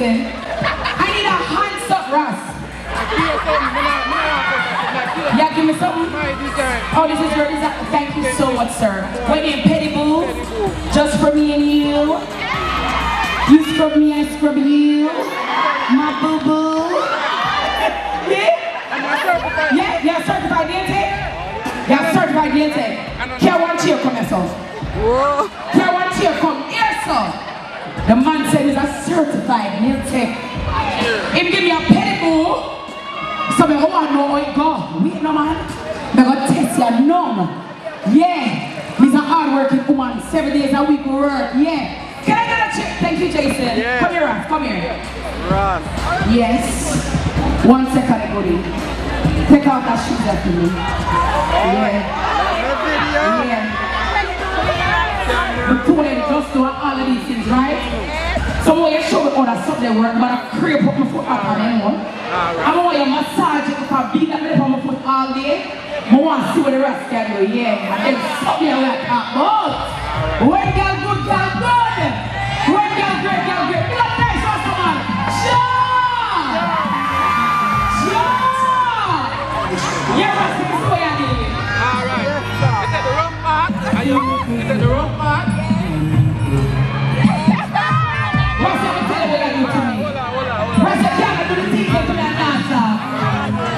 Jason. I need a hands up, Ras. Yeah, give me something. Oh, this is your design. Thank you so much, sir. What name? PEDIBOO. Just for me and you. You scrub me, I scrub you. My boo boo. Yeah? Yeah, you're certified DNT? You're certified DNT. Can't one cheer come here, sir. Can't one cheer come here, sir. The man said he's a certified DNT. If you give me a PEDIBOO, so I want to know how it goes. Wait, no man. I'm going to test your numb. Yeah. He's a hard-working woman. 7 days a week we work. Yeah. Can I get a check? Thank you, Jason. Yeah. Come here, Ras. Come here. Run. Yes. 1 second, buddy. Take out that shoes after me. Yeah. Yeah. The two of them just do all of these things, right? So when you show me all that stuff they work, but I creep up my foot up on anyone. I want you massage it if I beat that up on my foot all day. I want to see what the rest can do, yeah. And then something like that. But when girl good, girl good. When girl great, girl great. Be like nice, rastaman. Sure! Sure! Yeah, Rasta, this is what you're doing. Alright. Is that the wrong part? Is that the wrong part? Rasta, I'm tell you what you're doing to me. Rasta can't do the thing to me and dancer.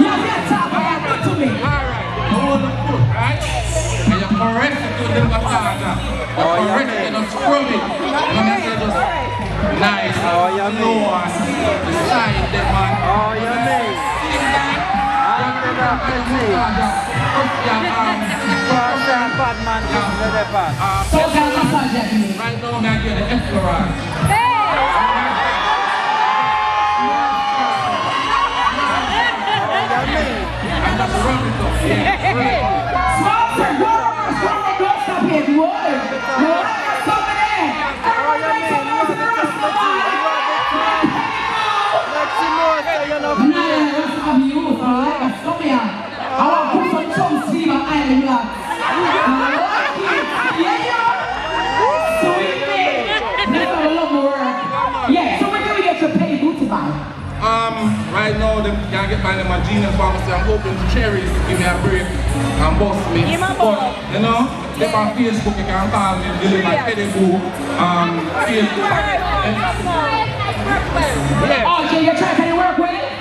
You have your top, but you're good to me. Alright. Hold the foot, right? And you're correct to do the massage. You're correct to do scrub it. And then you just nice. Oh, you mean. Beside them, man. Oh, you mean. Bad man, Social massage at me. Right now, I'm going to get the EXPO. And that's wrong with us. Sponsor, go on, don't stop it. Word. Word. Something there. Everybody make some noise in the rastaman. let's see more, so you know. Nah, what's up, you? Stop here. I want to put some chunks sleeve on island block. Yeah. Sweet thing. Let's have a lot more work. Yeah, so where can we get your PEDIBOO to buy? Right now, they can't get by them at Genius Pharmacy. I'm hoping to Cherries give me a break and bust me. But, you know, if on Facebook, you can call me, deliver my PEDIBOO. Facebook. Yeah. Oh, so you're trying to work with it?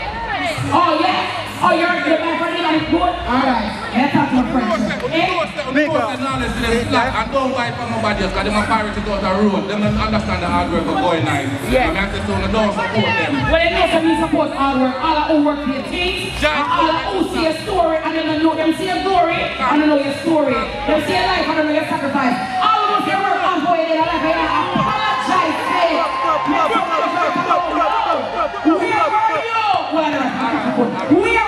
Oh, yeah? Oh, you're my friend and it's good? Alright, let's talk to my friend. And don't buy from nobody else, because they're priority to go to the road. They don't understand the hard work of going nice. Yeah. I have to tell them, don't support them. Well, they know that we support hard work. All of who work for your teams, and all of who see your story, and they don't know them see your glory, and they know your story. They see your life, and they know your sacrifice. All of us here work hard for you, and I apologize, say. Where were you? Well, we are